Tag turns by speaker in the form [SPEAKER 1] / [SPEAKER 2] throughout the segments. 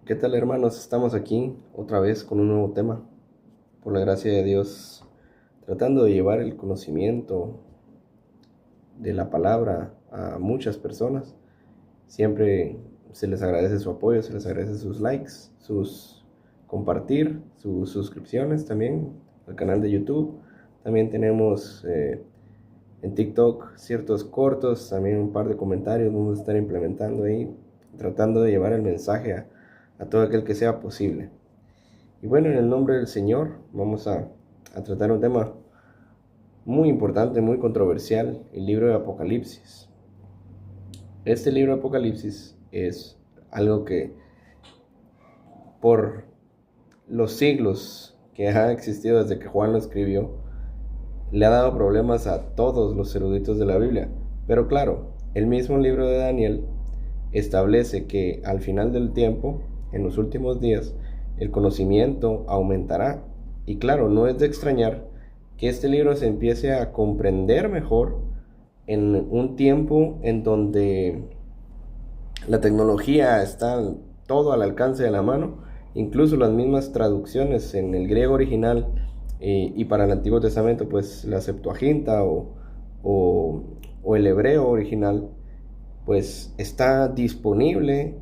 [SPEAKER 1] ¿Qué tal, hermanos? Estamos aquí otra vez con un nuevo tema, por la gracia de Dios, tratando de llevar el conocimiento de la palabra a muchas personas. Siempre se les agradece su apoyo, se les agradece sus likes, sus compartir, sus suscripciones también al canal de YouTube. También tenemos en TikTok ciertos cortos, también un par de comentarios vamos a estar implementando ahí, tratando de llevar el mensaje a todo aquel que sea posible. Y bueno, en el nombre del Señor vamos a tratar un tema muy importante, muy controversial, el libro de Apocalipsis. Este libro de Apocalipsis es algo que por los siglos que ha existido desde que Juan lo escribió, le ha dado problemas a todos los eruditos de la Biblia. Pero claro, el mismo libro de Daniel establece que al final del tiempo, en los últimos días, el conocimiento aumentará. Y claro, no es de extrañar que este libro se empiece a comprender mejor en un tiempo en donde la tecnología está todo al alcance de la mano, incluso las mismas traducciones en el griego original y para el Antiguo Testamento, pues la Septuaginta o, o el hebreo original, pues está disponible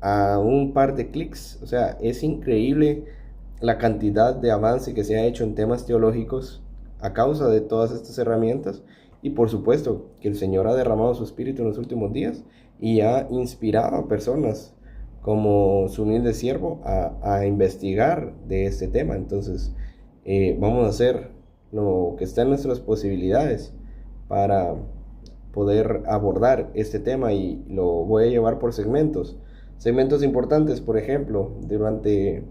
[SPEAKER 1] a un par de clics. O sea, es increíble la cantidad de avance que se ha hecho en temas teológicos a causa de todas estas herramientas. Y por supuesto que el Señor ha derramado su espíritu en los últimos días y ha inspirado a personas como su humilde siervo a investigar de este tema. Entonces, vamos a hacer lo que está en nuestras posibilidades para poder abordar este tema y lo voy a llevar por segmentos. Segmentos importantes, por ejemplo, durante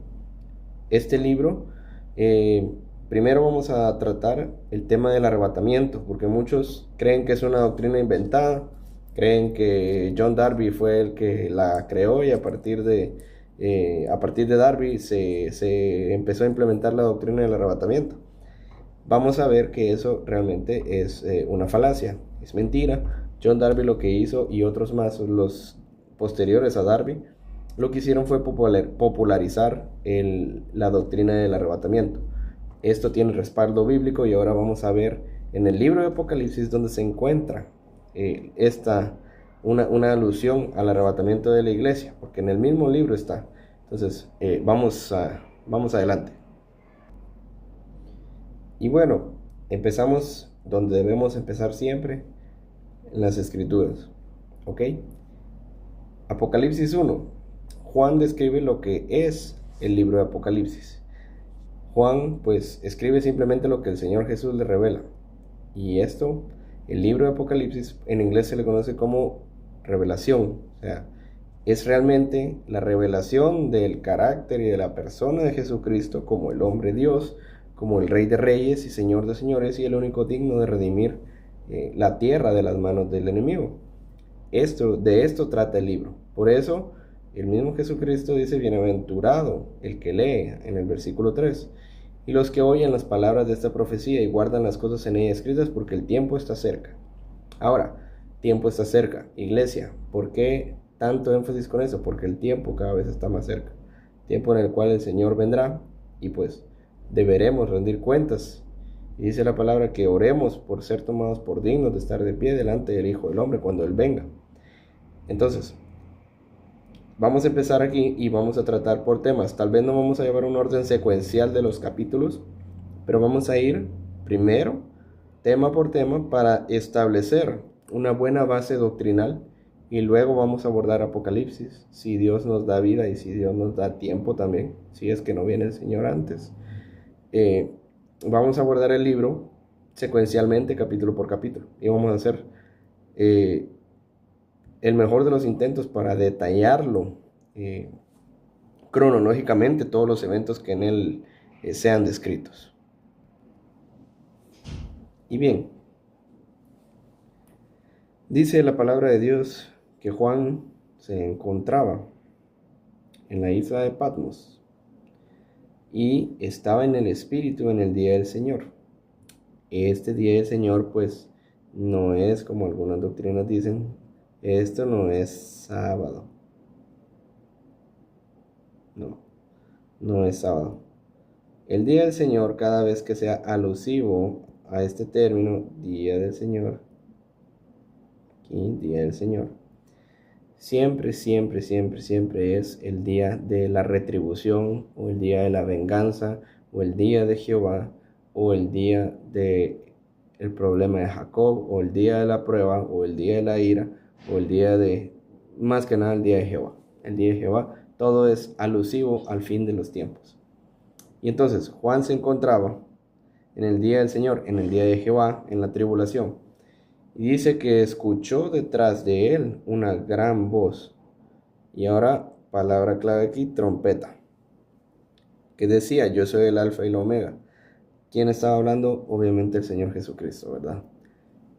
[SPEAKER 1] este libro, eh, primero vamos a tratar el tema del arrebatamiento, porque muchos creen que es una doctrina inventada, creen que John Darby fue el que la creó y a partir de Darby se empezó a implementar la doctrina del arrebatamiento. Vamos a ver que eso realmente es una falacia, es mentira. John Darby lo que hizo y otros más, los posteriores a Darby, lo que hicieron fue popularizar la doctrina del arrebatamiento. Esto tiene respaldo bíblico y ahora vamos a ver en el libro de Apocalipsis donde se encuentra una alusión al arrebatamiento de la iglesia, porque en el mismo libro está. Entonces, vamos adelante. Y bueno, empezamos donde debemos empezar siempre, en las escrituras. ¿Ok? Apocalipsis 1. Juan describe lo que es el libro de Apocalipsis. Juan pues escribe simplemente lo que el Señor Jesús le revela. Y esto, el libro de Apocalipsis, en inglés se le conoce como revelación. O sea, es realmente la revelación del carácter y de la persona de Jesucristo como el hombre Dios, como el Rey de Reyes y Señor de Señores y el único digno de redimir la tierra de las manos del enemigo. De esto trata el libro. Por eso, el mismo Jesucristo dice, bienaventurado el que lee en el versículo 3, y los que oyen las palabras de esta profecía y guardan las cosas en ella escritas, porque el tiempo está cerca. Ahora, tiempo está cerca. Iglesia, ¿por qué tanto énfasis con eso? Porque el tiempo cada vez está más cerca. Tiempo en el cual el Señor vendrá y pues deberemos rendir cuentas. Y dice la palabra que oremos por ser tomados por dignos de estar de pie delante del Hijo del Hombre cuando Él venga. Entonces, vamos a empezar aquí y vamos a tratar por temas. Tal vez no vamos a llevar un orden secuencial de los capítulos, pero vamos a ir primero tema por tema para establecer una buena base doctrinal y luego vamos a abordar Apocalipsis, si Dios nos da vida y si Dios nos da tiempo también, si es que no viene el Señor antes. Eh, Vamos a abordar el libro secuencialmente, capítulo por capítulo, y vamos a hacer eh, el mejor de los intentos para detallarlo eh, cronológicamente, todos los eventos que en él sean descritos. Y bien, dice la palabra de Dios que Juan se encontraba en la isla de Patmos y estaba en el Espíritu en el día del Señor. Este día del Señor pues no es como algunas doctrinas dicen, esto no es sábado. No, no es sábado. El día del Señor, cada vez que sea alusivo a este término, día del Señor, aquí, día del Señor, siempre, siempre, siempre, siempre es el día de la retribución, o el día de la venganza, o el día de Jehová, o el día de el problema de Jacob, o el día de la prueba, o el día de la ira, o el día de, más que nada, el día de Jehová. El día de Jehová, todo es alusivo al fin de los tiempos. Y entonces Juan se encontraba en el día del Señor, en el día de Jehová, en la tribulación. Y dice que escuchó detrás de él una gran voz. Y ahora, palabra clave aquí, trompeta. Que decía, yo soy el alfa y la omega. ¿Quién estaba hablando? Obviamente el Señor Jesucristo, ¿verdad?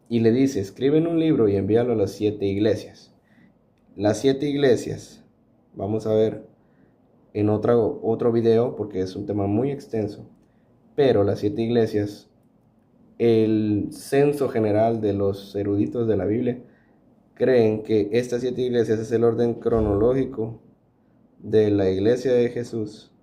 [SPEAKER 1] Y le dice, escribe en un libro y envíalo a las 7 iglesias. Las 7 iglesias, vamos a ver en otro video porque es un tema muy extenso. Pero las 7 iglesias, el censo general de los eruditos de la Biblia creen que estas 7 iglesias es el orden cronológico de la iglesia de Jesús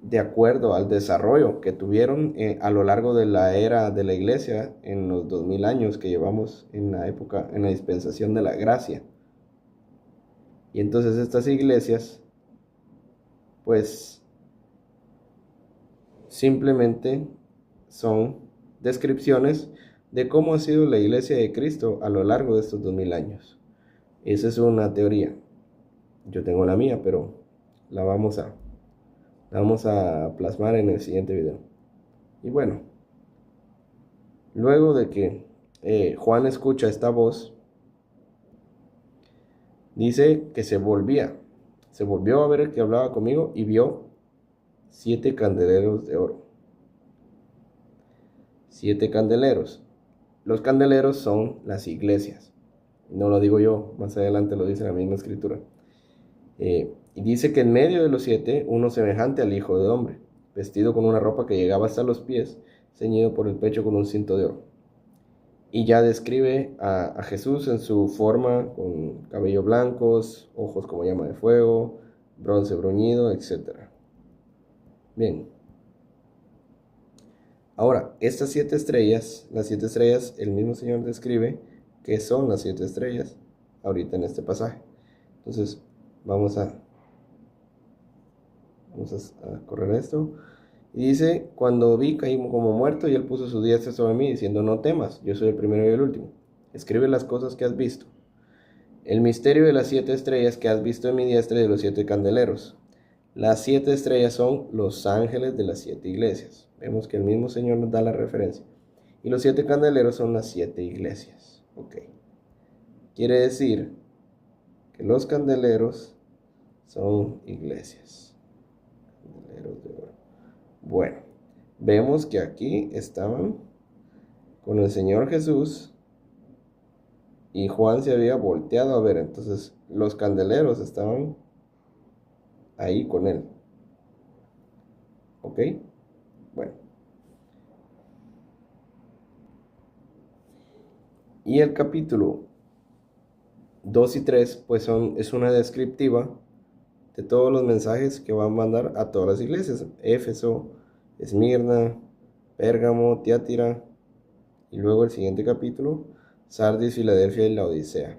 [SPEAKER 1] de acuerdo al desarrollo que tuvieron a lo largo de la era de la iglesia en los 2000 años que llevamos en la época, en la dispensación de la gracia. Y entonces estas iglesias pues simplemente son descripciones de cómo ha sido la iglesia de Cristo a lo largo de estos 2000 años. Esa es una teoría. Yo tengo la mía, pero la vamos a plasmar en el siguiente video. Y bueno, luego de que Juan escucha esta voz, dice que se volvió a ver el que hablaba conmigo y vio 7 candeleros de oro. 7 candeleros. Los candeleros son las iglesias. No lo digo yo, más adelante lo dice la misma escritura. Y dice que en medio de los 7, uno semejante al Hijo de Hombre, vestido con una ropa que llegaba hasta los pies, ceñido por el pecho con un cinto de oro. Y ya describe a Jesús en su forma, con cabellos blancos, ojos como llama de fuego, bronce bruñido, etc. Bien. Ahora, estas 7 estrellas, las 7 estrellas, el mismo Señor describe que son las 7 estrellas ahorita en este pasaje. Entonces, vamos a correr esto. Y dice, cuando vi caí como muerto y él puso su diestra sobre mí diciendo, no temas, yo soy el primero y el último. Escribe las cosas que has visto. El misterio de las 7 estrellas que has visto en mi diestra y de los 7 candeleros. Las 7 estrellas son los ángeles de las 7 iglesias. Vemos que el mismo Señor nos da la referencia. Y los 7 candeleros son las 7 iglesias. Ok. Quiere decir que los candeleros son iglesias. Candeleros de oro. Bueno, vemos que aquí estaban con el Señor Jesús y Juan se había volteado a ver. Entonces los candeleros estaban ahí con él. ¿Ok? Bueno. Y el capítulo 2 y 3 pues es una descriptiva de todos los mensajes que van a mandar a todas las iglesias. Éfeso, Esmirna, Pérgamo, Tiatira. Y luego el siguiente capítulo, Sardis, Filadelfia y la Odisea.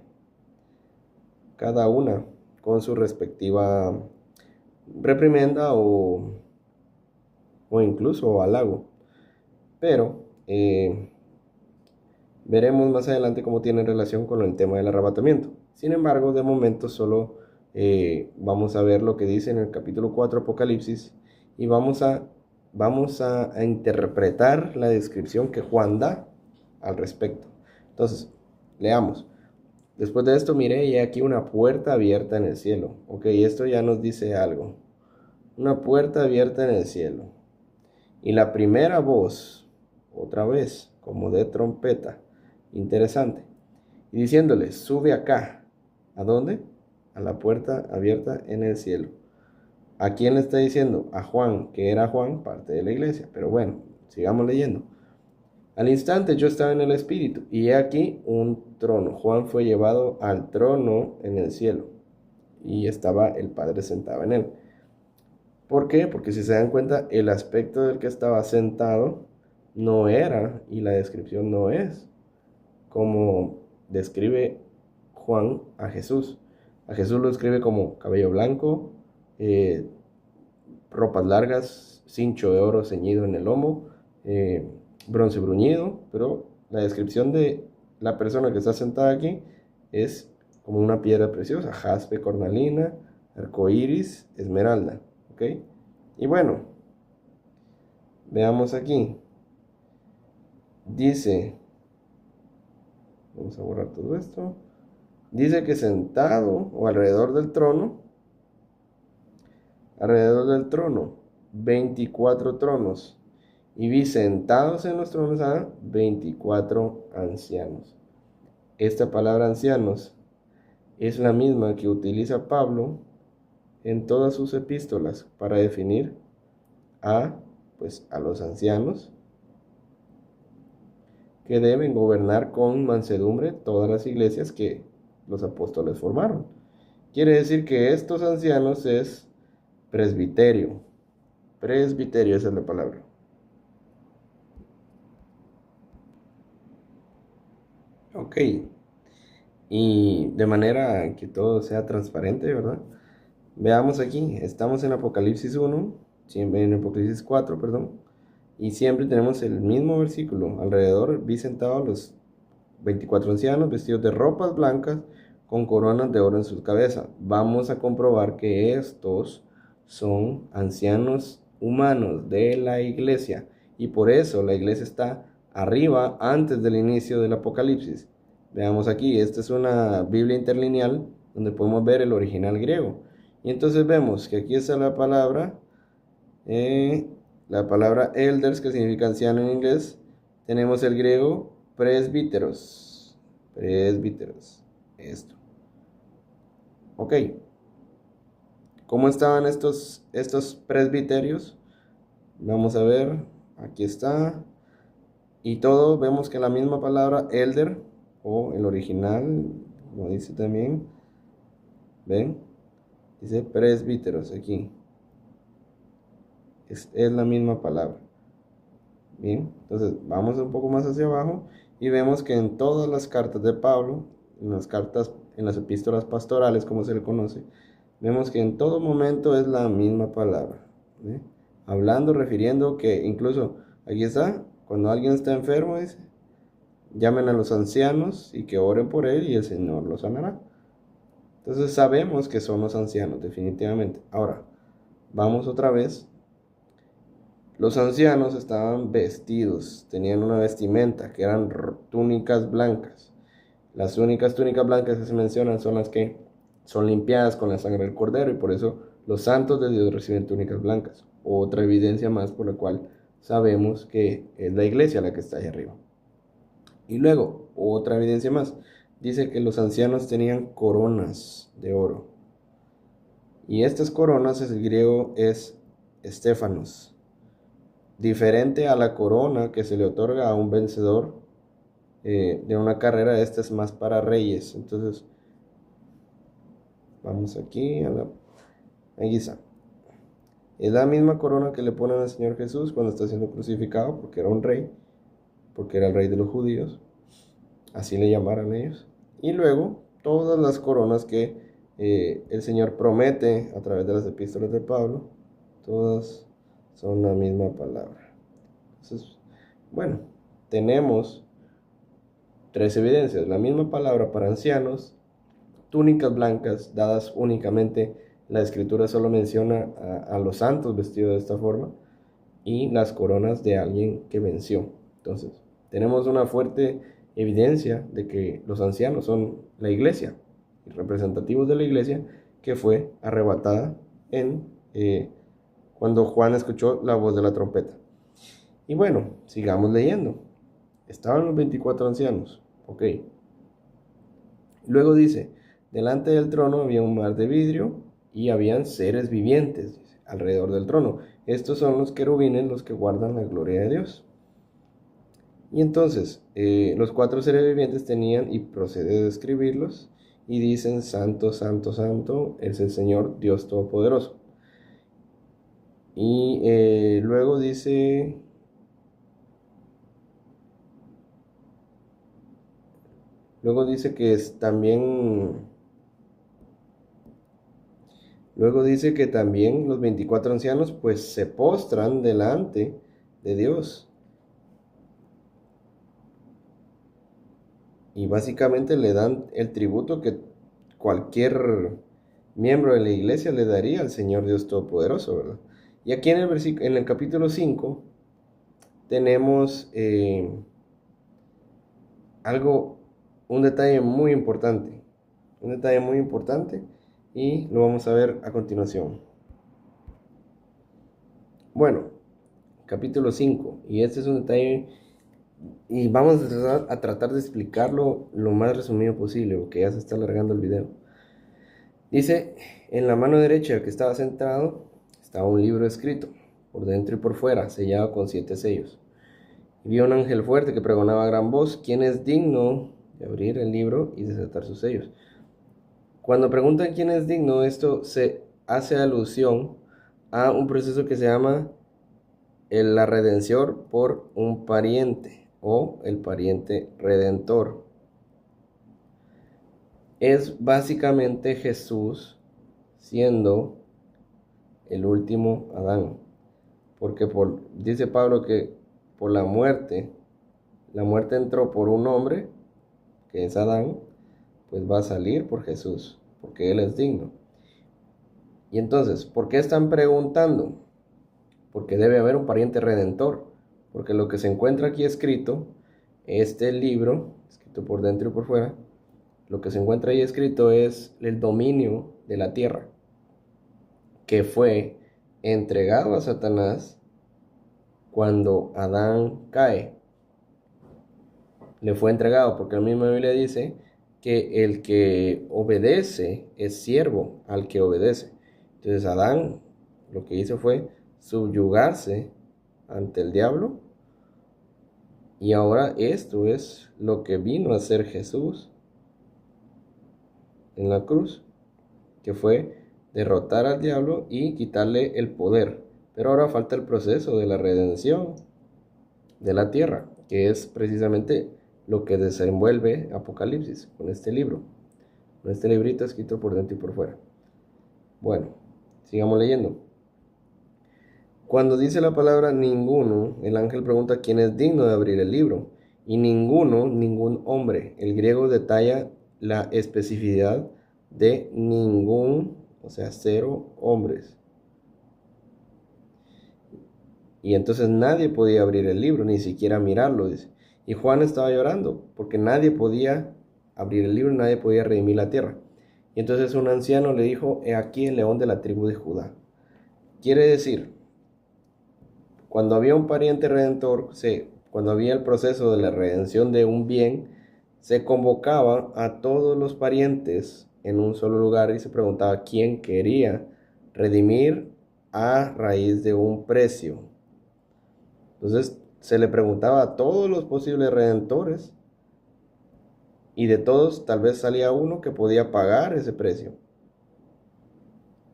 [SPEAKER 1] Cada una con su respectiva reprimenda o incluso halago. Pero veremos más adelante cómo tiene relación con el tema del arrebatamiento. Sin embargo, de momento solo vamos a ver lo que dice en el capítulo 4 Apocalipsis y vamos a interpretar la descripción que Juan da al respecto. Entonces, leamos. Después de esto miré y aquí una puerta abierta en el cielo. Ok, esto ya nos dice algo. Una puerta abierta en el cielo. Y la primera voz, otra vez, como de trompeta, interesante, y diciéndole, sube acá. ¿A dónde? A la puerta abierta en el cielo. ¿A quién le está diciendo? A Juan, que era Juan, parte de la iglesia. Pero bueno, sigamos leyendo. Al instante yo estaba en el Espíritu, y he aquí un trono. Juan fue llevado al trono en el cielo. y estaba el Padre sentado en él. ¿Por qué? Porque si se dan cuenta, el aspecto del que estaba sentado no era, y la descripción no es como describe Juan a Jesús. A Jesús lo describe como cabello blanco, ropas largas, cincho de oro ceñido en el lomo, bronce bruñido, pero la descripción de la persona que está sentada aquí es como una piedra preciosa, jaspe, cornalina, arcoíris, esmeralda, ¿ok? Y bueno, veamos aquí. Dice, vamos a borrar todo esto. Dice que sentado o alrededor del trono, 24 tronos. Y vi sentados en los tronos a 24 ancianos. Esta palabra ancianos es la misma que utiliza Pablo en todas sus epístolas para definir a los ancianos que deben gobernar con mansedumbre todas las iglesias que los apóstoles formaron. Quiere decir que estos ancianos es presbiterio. Presbiterio, esa es la palabra. Ok. Y de manera que todo sea transparente, ¿verdad? Veamos aquí, estamos en Apocalipsis 1, siempre en Apocalipsis 4, perdón, y siempre tenemos el mismo versículo. Alrededor vi sentados los 24 ancianos vestidos de ropas blancas con coronas de oro en sus cabezas. Vamos a comprobar que estos son ancianos humanos de la iglesia, y por eso la iglesia está arriba antes del inicio del Apocalipsis. Veamos aquí, esta es una Biblia interlineal donde podemos ver el original griego. Y entonces vemos que aquí está la palabra elders, que significa anciano en inglés. Tenemos el griego presbíteros. Presbíteros. Esto. Ok. ¿Cómo estaban estos presbiterios? Vamos a ver. Aquí está. Y todo vemos que la misma palabra elder, o el original, como dice también, ¿ven? Dice presbíteros aquí. Es la misma palabra. Bien, entonces vamos un poco más hacia abajo y vemos que en todas las cartas de Pablo, en las epístolas pastorales, como se le conoce, vemos que en todo momento es la misma palabra, ¿sí? Hablando, refiriendo que incluso aquí está, cuando alguien está enfermo, dice, llamen a los ancianos y que oren por él y el Señor lo sanará. Entonces sabemos que son los ancianos, definitivamente. Ahora, vamos otra vez. Los ancianos estaban vestidos, tenían una vestimenta que eran túnicas blancas. Las únicas túnicas blancas que se mencionan son las que son limpiadas con la sangre del cordero, y por eso los santos de Dios reciben túnicas blancas. Otra evidencia más por la cual sabemos que es la iglesia la que está ahí arriba. Y luego, otra evidencia más, dice que los ancianos tenían coronas de oro. Y estas coronas, el griego es estéfanos. Diferente a la corona que se le otorga a un vencedor de una carrera, esta es más para reyes. Entonces, vamos aquí ahí está. Es la misma corona que le ponen al Señor Jesús cuando está siendo crucificado, porque era un rey, porque era el rey de los judíos, así le llamaran ellos. Y luego, todas las coronas que el Señor promete a través de las epístolas de Pablo, todas son la misma palabra. Entonces, bueno, tenemos 3 evidencias. La misma palabra para ancianos, túnicas blancas dadas únicamente. La escritura solo menciona a los santos vestidos de esta forma, y las coronas de alguien que venció. Entonces, tenemos una fuerte evidencia de que los ancianos son la iglesia, representativos de la iglesia que fue arrebatada cuando Juan escuchó la voz de la trompeta. Y bueno, sigamos leyendo. Estaban los 24 ancianos, ok. Luego dice, delante del trono había un mar de vidrio y habían seres vivientes alrededor del trono. Estos son los querubines, los que guardan la gloria de Dios. Y entonces, los 4 seres vivientes tenían, y procede a describirlos, y dicen: Santo, santo, santo es el Señor Dios Todopoderoso. Y luego dice... Luego dice que es también... Luego dice que también los 24 ancianos pues se postran delante de Dios. Y básicamente le dan el tributo que cualquier miembro de la iglesia le daría al Señor Dios Todopoderoso, ¿verdad? Y aquí en el capítulo 5 tenemos un detalle muy importante. Un detalle muy importante y lo vamos a ver a continuación. Bueno, capítulo 5, y este es un detalle y vamos a tratar de explicarlo lo más resumido posible, porque ya se está alargando el video. Dice: en la mano derecha del que estaba sentado estaba un libro escrito, por dentro y por fuera, sellado con 7 sellos. Y vi un ángel fuerte que pregonaba a gran voz: ¿quién es digno de abrir el libro y desatar sus sellos? Cuando preguntan quién es digno, esto se hace alusión a un proceso que se llama la redención por un pariente o el pariente redentor. Es básicamente Jesús siendo el último Adán, porque dice Pablo que por la muerte entró por un hombre, que es Adán, pues va a salir por Jesús, porque Él es digno. Y entonces, ¿por qué están preguntando? Porque debe haber un pariente redentor, porque lo que se encuentra aquí escrito, este libro, escrito por dentro y por fuera, lo que se encuentra ahí escrito es el dominio de la tierra, que fue entregado a Satanás cuando Adán cae. Le fue entregado porque la misma Biblia dice que el que obedece es siervo al que obedece. Entonces Adán lo que hizo fue subyugarse ante el diablo, y ahora esto es lo que vino a hacer Jesús en la cruz, que fue derrotar al diablo y quitarle el poder. Pero ahora falta el proceso de la redención de la tierra, que es precisamente lo que desenvuelve Apocalipsis con este libro, con este librito escrito por dentro y por fuera. Bueno, sigamos leyendo. Cuando dice la palabra ninguno, el ángel pregunta quién es digno de abrir el libro. Y ninguno, ningún hombre. El griego detalla la especificidad de ningún, o sea, 0 hombres. Y entonces nadie podía abrir el libro, ni siquiera mirarlo, dice. Y Juan estaba llorando, porque nadie podía abrir el libro, nadie podía redimir la tierra. Y entonces un anciano le dijo: he aquí el león de la tribu de Judá. Quiere decir, cuando había un pariente redentor, cuando había el proceso de la redención de un bien, se convocaba a todos los parientes en un solo lugar y se preguntaba quién quería redimir a raíz de un precio. Entonces se le preguntaba a todos los posibles redentores, y de todos tal vez salía uno que podía pagar ese precio.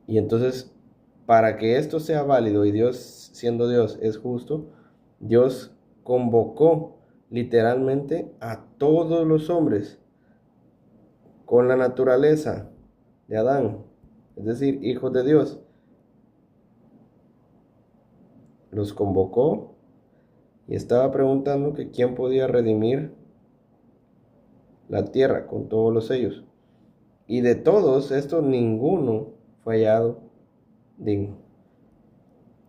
[SPEAKER 1] Y entonces, para que esto sea válido, y Dios, siendo Dios, es justo, Dios convocó literalmente a todos los hombres con la naturaleza de Adán, es decir, hijos de Dios. Los convocó y estaba preguntando que quién podía redimir la tierra con todos los sellos. Y de todos estos, ninguno fue hallado digno.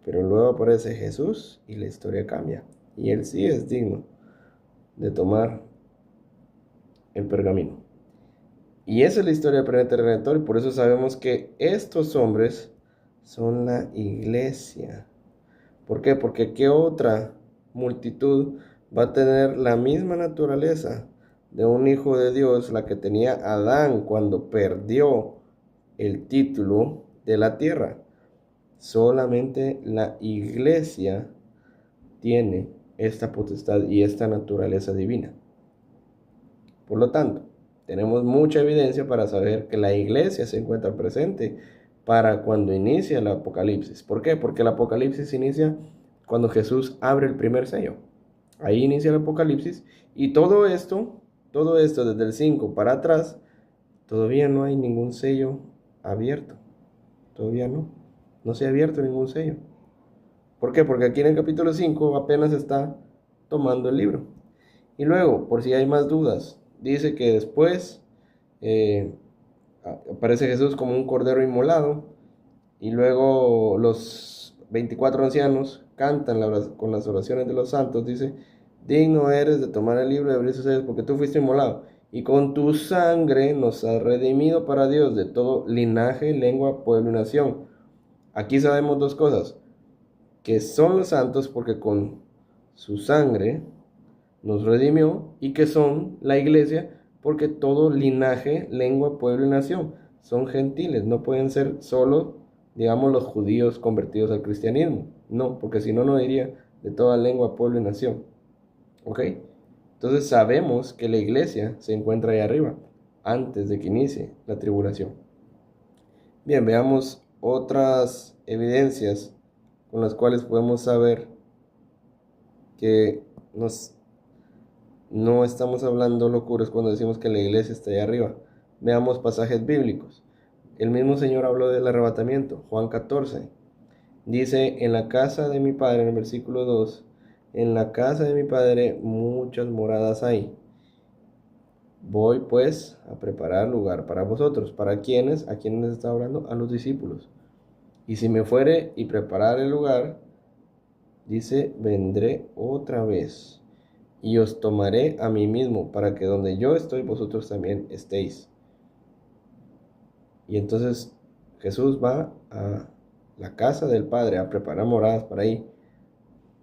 [SPEAKER 1] Pero luego aparece Jesús y la historia cambia. Y Él sí es digno de tomar el pergamino. Y esa es la historia del planeta redentor, y por eso sabemos que estos hombres son la iglesia. ¿Por qué? Porque ¿qué otra multitud va a tener la misma naturaleza de un hijo de Dios, la que tenía Adán cuando perdió el título de la tierra? Solamente la iglesia tiene esta potestad y esta naturaleza divina. Por lo tanto, tenemos mucha evidencia para saber que la iglesia se encuentra presente para cuando inicia el Apocalipsis. ¿Por qué? Porque el Apocalipsis inicia cuando Jesús abre el primer sello. Ahí inicia el Apocalipsis y todo esto desde el 5 para atrás, todavía no hay ningún sello abierto. Todavía no se ha abierto ningún sello. ¿Por qué? Porque aquí en el capítulo 5 apenas está tomando el libro. Y luego, por si hay más dudas, dice que después aparece Jesús como un cordero inmolado y luego los 24 ancianos cantan con las oraciones de los santos, dice, digno eres de tomar el libro y abrir sus sellos porque tú fuiste inmolado y con tu sangre nos has redimido para Dios de todo linaje, lengua, pueblo y nación. Aquí sabemos dos cosas, que son los santos porque con su sangre nos redimió y que son la iglesia porque todo linaje, lengua, pueblo y nación son gentiles, no pueden ser solo, digamos, los judíos convertidos al cristianismo, no, porque si no, no diría de toda lengua, pueblo y nación, ¿ok? Entonces sabemos que la iglesia se encuentra ahí arriba, antes de que inicie la tribulación. Bien, veamos otras evidencias con las cuales podemos saber que no estamos hablando locuras cuando decimos que la iglesia está ahí arriba. Veamos pasajes bíblicos. El mismo Señor habló del arrebatamiento, Juan 14. Dice, en la casa de mi Padre, en el versículo 2, en la casa de mi Padre muchas moradas hay. Voy pues a preparar lugar para vosotros. ¿Para quiénes? ¿A quiénes está hablando? A los discípulos. Y si me fuere y preparar el lugar, dice, vendré otra vez y os tomaré a mí mismo, para que donde yo estoy, vosotros también estéis. Y entonces Jesús va a la casa del Padre a preparar moradas para ahí.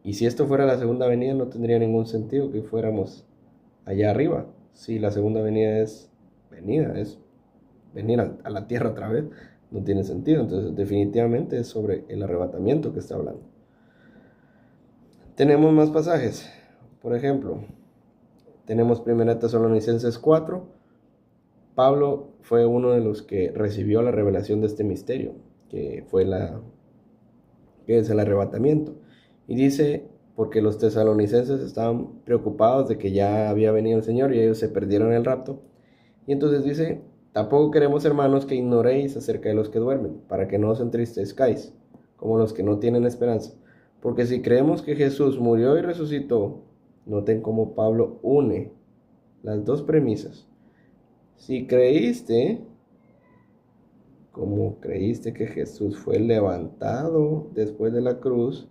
[SPEAKER 1] Y si esto fuera la segunda venida, no tendría ningún sentido que fuéramos allá arriba. Si la segunda venida es venir a la tierra otra vez, no tiene sentido. Entonces definitivamente es sobre el arrebatamiento que está hablando. Tenemos más pasajes. Por ejemplo, tenemos 1 Tesalonicenses 4. Pablo fue uno de los que recibió la revelación de este misterio, que es el arrebatamiento. Y dice, porque los tesalonicenses estaban preocupados de que ya había venido el Señor y ellos se perdieron el rapto. Y entonces dice, tampoco queremos, hermanos, que ignoréis acerca de los que duermen, para que no os entristezcáis, como los que no tienen esperanza. Porque si creemos que Jesús murió y resucitó, noten cómo Pablo une las dos premisas. Si creíste, como creíste que Jesús fue levantado después de la cruz,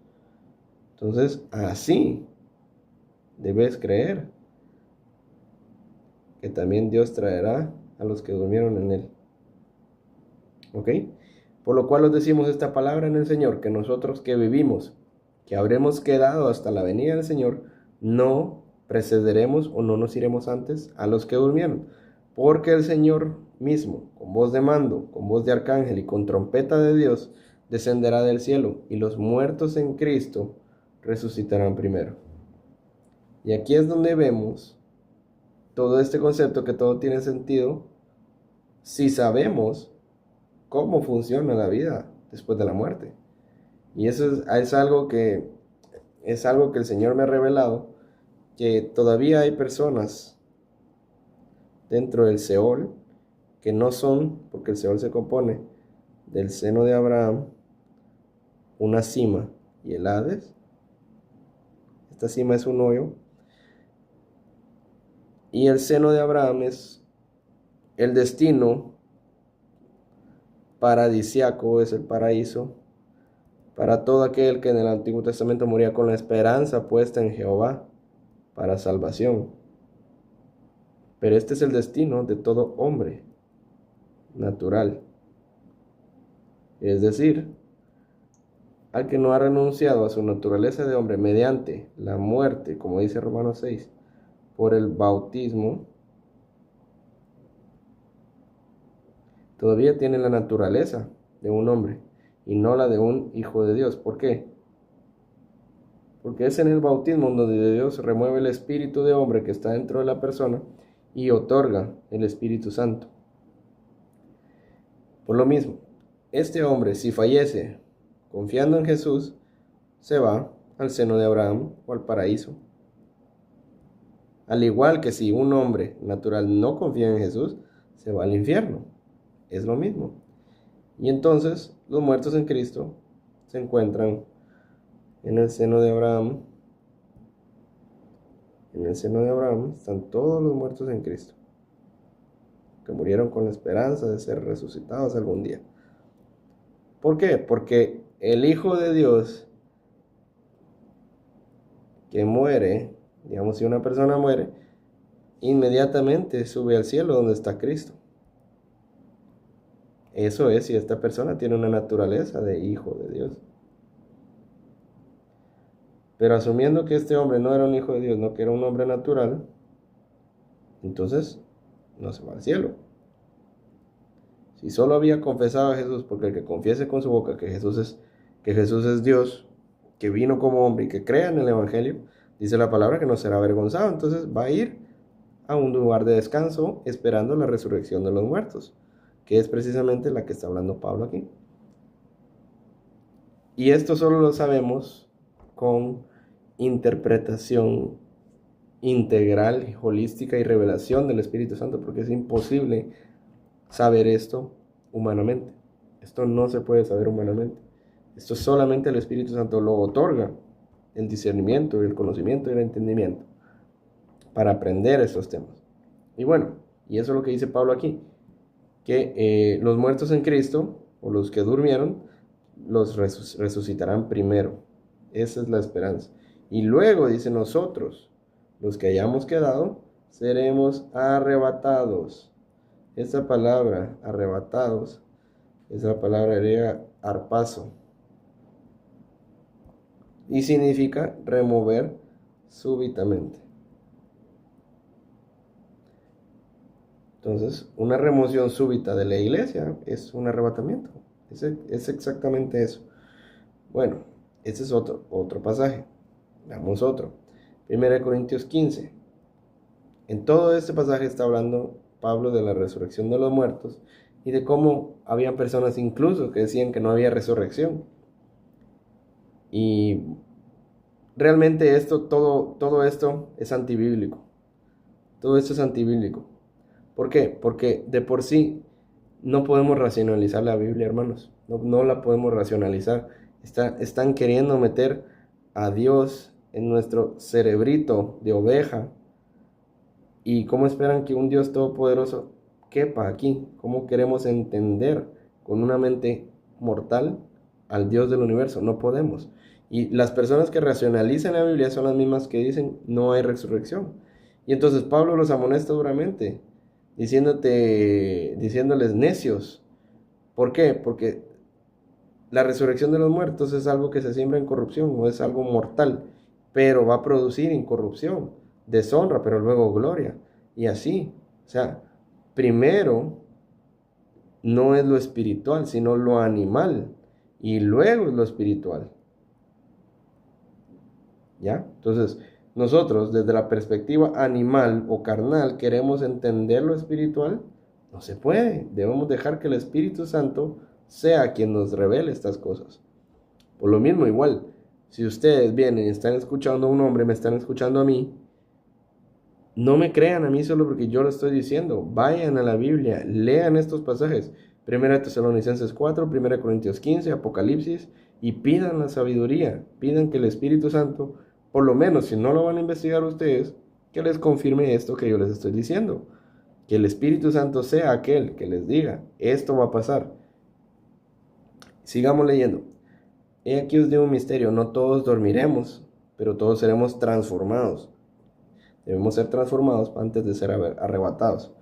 [SPEAKER 1] entonces así debes creer que también Dios traerá a los que durmieron en él. ¿Ok? Por lo cual os decimos esta palabra en el Señor, que nosotros que vivimos, que habremos quedado hasta la venida del Señor, no precederemos o no nos iremos antes a los que durmieron. Porque el Señor mismo, con voz de mando, con voz de arcángel y con trompeta de Dios, descenderá del cielo, y los muertos en Cristo resucitarán primero. Y aquí es donde vemos todo este concepto, que todo tiene sentido si sabemos cómo funciona la vida después de la muerte. Y eso es algo que el Señor me ha revelado, que todavía hay personas dentro del Seol que no son, porque el Seol se compone del seno de Abraham, una cima, y el Hades. Esta cima es un hoyo, y el seno de Abraham es el destino paradisiaco, es el paraíso para todo aquel que en el Antiguo Testamento moría con la esperanza puesta en Jehová para salvación. Pero este es el destino de todo hombre natural, es decir, al que no ha renunciado a su naturaleza de hombre mediante la muerte, como dice Romanos 6, por el bautismo, todavía tiene la naturaleza de un hombre y no la de un hijo de Dios. ¿Por qué? Porque es en el bautismo donde Dios remueve el espíritu de hombre que está dentro de la persona y otorga el Espíritu Santo. Por lo mismo, este hombre, si fallece confiando en Jesús, se va al seno de Abraham o al paraíso. Al igual que si un hombre natural no confía en Jesús, se va al infierno. Es lo mismo. Y entonces los muertos en Cristo se encuentran en el seno de Abraham. En el seno de Abraham están todos los muertos en Cristo, que murieron con la esperanza de ser resucitados algún día. ¿Por qué? Porque el Hijo de Dios que muere, digamos, si una persona muere, inmediatamente sube al cielo donde está Cristo. Eso es si esta persona tiene una naturaleza de hijo de Dios. Pero asumiendo que este hombre no era un hijo de Dios, no que era un hombre natural, entonces no se va al cielo. Si solo había confesado a Jesús, porque el que confiese con su boca que Jesús es Dios, que vino como hombre y que crea en el Evangelio, dice la palabra que no será avergonzado, entonces va a ir a un lugar de descanso esperando la resurrección de los muertos, que es precisamente la que está hablando Pablo aquí. Y esto solo lo sabemos con interpretación integral, holística y revelación del Espíritu Santo, porque es imposible saber esto humanamente. Esto no se puede saber humanamente. Esto solamente el Espíritu Santo lo otorga, el discernimiento, el conocimiento y el entendimiento para aprender estos temas. Y bueno, y eso es lo que dice Pablo aquí, que los muertos en Cristo, o los que durmieron, los resucitarán primero. Esa es la esperanza. Y luego dice: nosotros, los que hayamos quedado, seremos arrebatados. Esa palabra, arrebatados, es la palabra griega harpazo, y significa remover súbitamente. Entonces, una remoción súbita de la iglesia es un arrebatamiento. Es exactamente eso. Bueno, este es otro pasaje. Veamos otro. 1 Corintios 15. En todo este pasaje está hablando Pablo de la resurrección de los muertos y de cómo habían personas incluso que decían que no había resurrección. Y realmente todo esto es antibíblico. Todo esto es antibíblico. ¿Por qué? Porque de por sí no podemos racionalizar la Biblia, hermanos. No la podemos racionalizar. Están queriendo meter a Dios en nuestro cerebrito de oveja. ¿Y cómo esperan que un Dios todopoderoso quepa aquí? ¿Cómo queremos entender con una mente mortal al Dios del universo? No podemos. Y las personas que racionalizan la Biblia son las mismas que dicen no hay resurrección. Y entonces Pablo los amonesta duramente, diciéndoles necios. ¿Por qué? Porque la resurrección de los muertos es algo que se siembra en corrupción, no es algo mortal, pero va a producir incorrupción, deshonra, pero luego gloria. Y así, o sea, primero no es lo espiritual, sino lo animal, y luego es lo espiritual. ¿Ya? Entonces, nosotros desde la perspectiva animal o carnal queremos entender lo espiritual, no se puede. Debemos dejar que el Espíritu Santo sea quien nos revele estas cosas. Por lo mismo, igual, si ustedes vienen y están escuchando a un hombre, me están escuchando a mí, no me crean a mí solo porque yo lo estoy diciendo. Vayan a la Biblia, lean estos pasajes. 1 Tesalonicenses 4, 1 Corintios 15, Apocalipsis, y pidan la sabiduría. Pidan que el Espíritu Santo, por lo menos si no lo van a investigar ustedes, que les confirme esto que yo les estoy diciendo. Que el Espíritu Santo sea aquel que les diga, esto va a pasar. Sigamos leyendo. He aquí os digo un misterio, no todos dormiremos, pero todos seremos transformados. Debemos ser transformados antes de ser arrebatados.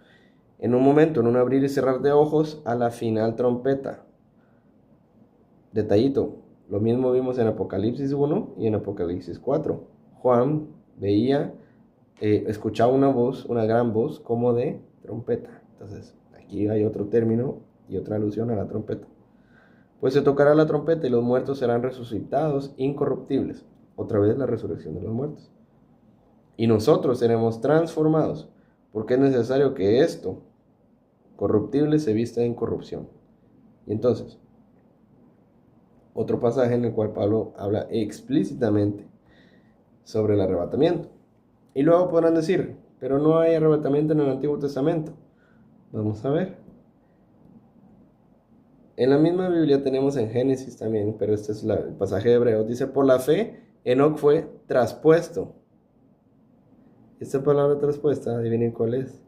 [SPEAKER 1] En un momento, en un abrir y cerrar de ojos, a la final trompeta. Detallito, lo mismo vimos en Apocalipsis 1 y en Apocalipsis 4. Juan veía, escuchaba una voz, una gran voz, como de trompeta. Entonces, aquí hay otro término y otra alusión a la trompeta. Pues se tocará la trompeta y los muertos serán resucitados incorruptibles. Otra vez la resurrección de los muertos. Y nosotros seremos transformados, porque es necesario que esto corruptible se vista en corrupción. Y entonces, otro pasaje en el cual Pablo habla explícitamente sobre el arrebatamiento. Y luego podrán decir, pero no hay arrebatamiento en el Antiguo Testamento. Vamos a ver. En la misma Biblia tenemos en Génesis también, pero este es el pasaje de Hebreos. Dice, por la fe, Enoc fue traspuesto. Esta palabra traspuesta, adivinen cuál es.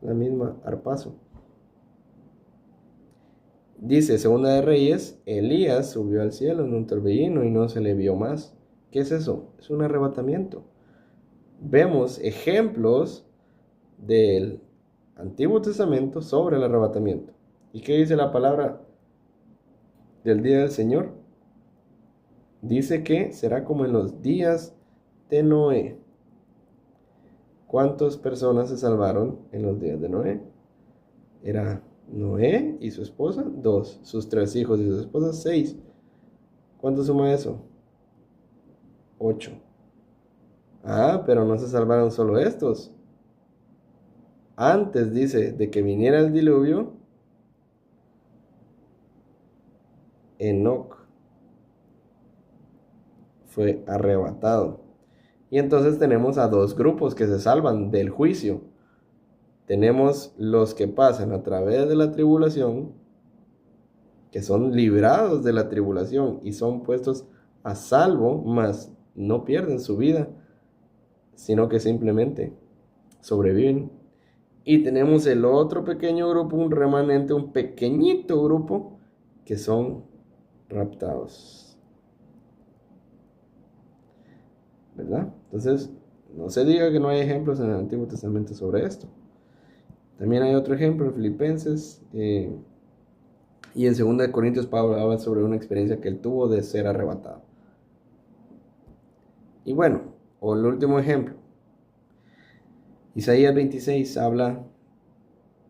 [SPEAKER 1] La misma, arpazo. Dice, segunda de Reyes, Elías subió al cielo en un torbellino y no se le vio más. ¿Qué es eso? Es un arrebatamiento. Vemos ejemplos del Antiguo Testamento sobre el arrebatamiento. ¿Y qué dice la palabra del día del Señor? Dice que será como en los días de Noé. ¿Cuántas personas se salvaron en los días de Noé? Era Noé y su esposa, 2. Sus 3 hijos y su esposa, 6. ¿Cuánto suma eso? 8. Ah, pero no se salvaron solo estos. Antes, dice, de que viniera el diluvio, Enoc fue arrebatado. Y entonces tenemos a 2 grupos que se salvan del juicio. Tenemos los que pasan a través de la tribulación, que son librados de la tribulación y son puestos a salvo, mas no pierden su vida, sino que simplemente sobreviven. Y tenemos el otro pequeño grupo, un remanente, un pequeñito grupo, que son raptados. ¿Verdad? Entonces, no se diga que no hay ejemplos en el Antiguo Testamento sobre esto. También hay otro ejemplo en Filipenses y en 2 Corintios Pablo habla sobre una experiencia que él tuvo de ser arrebatado. Y bueno, o el último ejemplo. Isaías 26 habla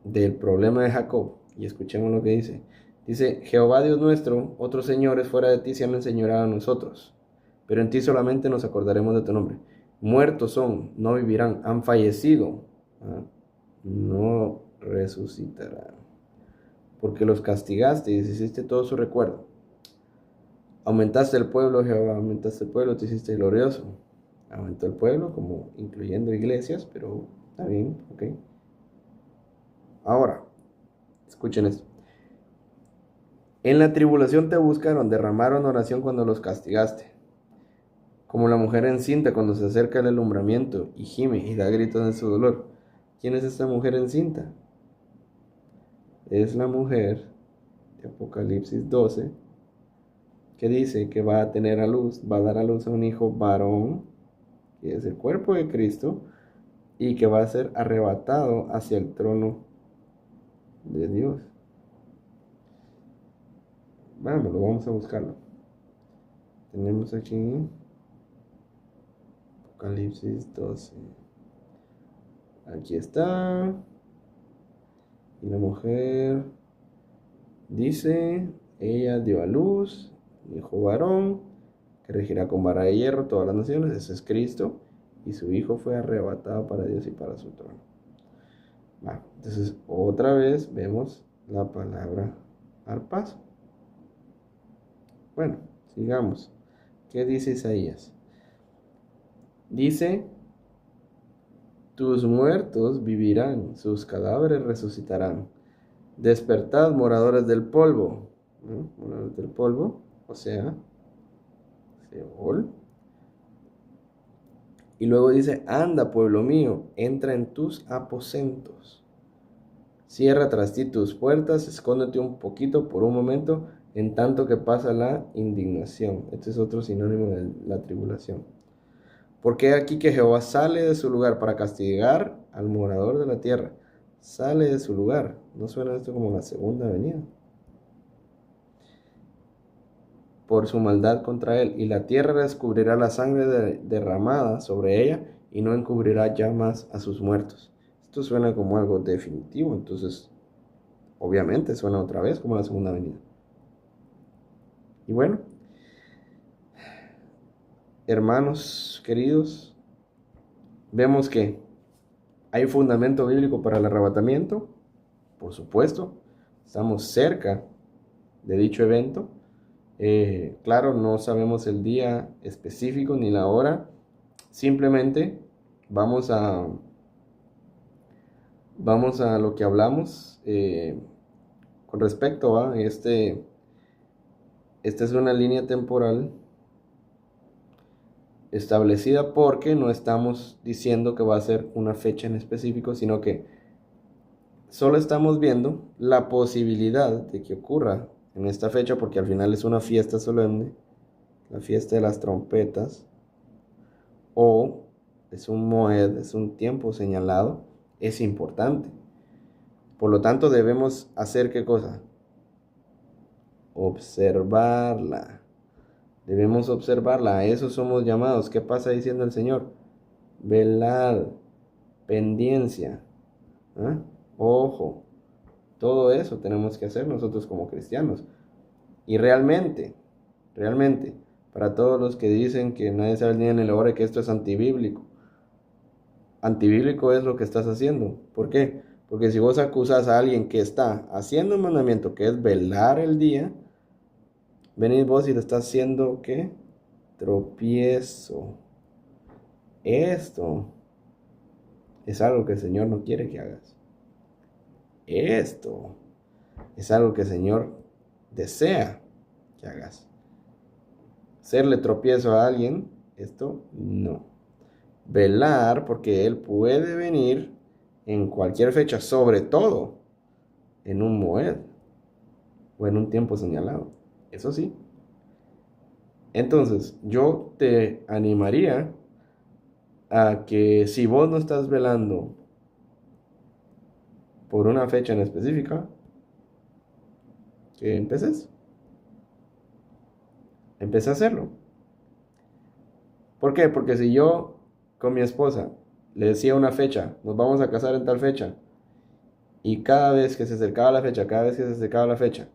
[SPEAKER 1] del problema de Jacob y escuchemos lo que dice. Dice, Jehová Dios nuestro, otros señores fuera de ti se han enseñoreado a nosotros, pero en ti solamente nos acordaremos de tu nombre. Muertos son, no vivirán, han fallecido, no resucitarán. Porque los castigaste y deshiciste todo su recuerdo. Aumentaste el pueblo, Jehová, aumentaste el pueblo, te hiciste glorioso. Aumentó el pueblo, como incluyendo iglesias, pero está bien, ok. Ahora, escuchen esto. En la tribulación te buscaron, derramaron oración cuando los castigaste. Como la mujer encinta cuando se acerca el alumbramiento y gime y da gritos en su dolor. ¿Quién es esta mujer encinta? Es la mujer de Apocalipsis 12, que dice que va a tener a luz, va a dar a luz a un hijo varón, que es el cuerpo de Cristo, y que va a ser arrebatado hacia el trono de Dios. Vamos a buscarlo. Tenemos aquí Apocalipsis 12. Aquí está. Y la mujer dice, ella dio a luz, hijo varón, que regirá con vara de hierro todas las naciones. Ese es Cristo. Y su hijo fue arrebatado para Dios y para su trono. Entonces, otra vez vemos la palabra arpazo. Bueno, sigamos. ¿Qué dice Isaías? Dice, tus muertos vivirán, sus cadáveres resucitarán. Despertad, moradores del polvo. Moradores del polvo, o sea, Seol. Y luego dice, anda, pueblo mío, entra en tus aposentos. Cierra tras ti tus puertas, escóndete un poquito por un momento, en tanto que pasa la indignación. Este es otro sinónimo de la tribulación. Porque aquí que Jehová sale de su lugar para castigar al morador de la tierra. Sale de su lugar. ¿No suena esto como la segunda venida? Por su maldad contra él. Y la tierra descubrirá la sangre derramada sobre ella y no encubrirá ya más a sus muertos. Esto suena como algo definitivo, entonces obviamente suena otra vez como la segunda venida. Y bueno, hermanos queridos, vemos que ¿Hay fundamento bíblico para el arrebatamiento? Por supuesto, estamos cerca de dicho evento. Claro, no sabemos el día específico ni la hora. Simplemente vamos a lo que hablamos con respecto a esta es una línea temporal establecida porque no estamos diciendo que va a ser una fecha en específico, sino que solo estamos viendo la posibilidad de que ocurra en esta fecha, porque al final es una fiesta solemne, la fiesta de las trompetas, o es un moed, es un tiempo señalado, es importante. Por lo tanto, debemos hacer ¿qué cosa? Observarla. Debemos observarla. A eso somos llamados. ¿Qué pasa diciendo el Señor? Velar, pendencia, ¿eh? Ojo. Todo eso tenemos que hacer nosotros como cristianos. Y realmente, para todos los que dicen que nadie sabe el día ni la hora y que esto es antibíblico, antibíblico es lo que estás haciendo. ¿Por qué? Porque si vos acusas a alguien que está haciendo un mandamiento que es velar el día, venís vos y le estás haciendo ¿qué? Tropiezo. Esto es algo que el Señor no quiere que hagas. Esto es algo que el Señor desea que hagas. Hacerle tropiezo a alguien, esto no. Velar, porque Él puede venir en cualquier fecha, sobre todo en un moed o en un tiempo señalado. Eso sí. Entonces, yo te animaría a que si vos no estás velando por una fecha en específica, que empeces. Empecé a hacerlo. ¿Por qué? Porque si yo con mi esposa le decía una fecha, nos vamos a casar en tal fecha, y cada vez que se acercaba la fecha,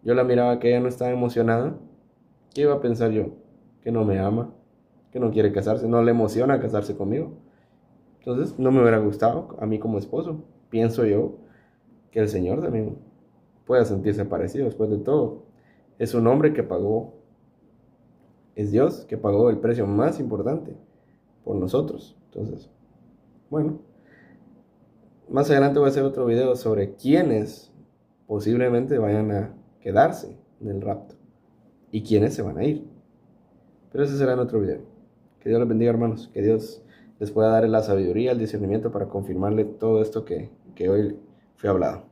[SPEAKER 1] yo la miraba que ella no estaba emocionada, ¿qué iba a pensar yo? Que no me ama, que no quiere casarse, no le emociona casarse conmigo. Entonces no me hubiera gustado a mí como esposo. Pienso yo que el Señor también pueda sentirse parecido. Después de todo, es un hombre que pagó, es Dios que pagó el precio más importante por nosotros. Entonces, bueno, más adelante voy a hacer otro video sobre quiénes posiblemente vayan a quedarse en el rapto y quiénes se van a ir. Pero ese será en otro video. Que Dios les bendiga, hermanos. Que Dios les pueda dar la sabiduría, el discernimiento para confirmarle todo esto que hoy fue hablado.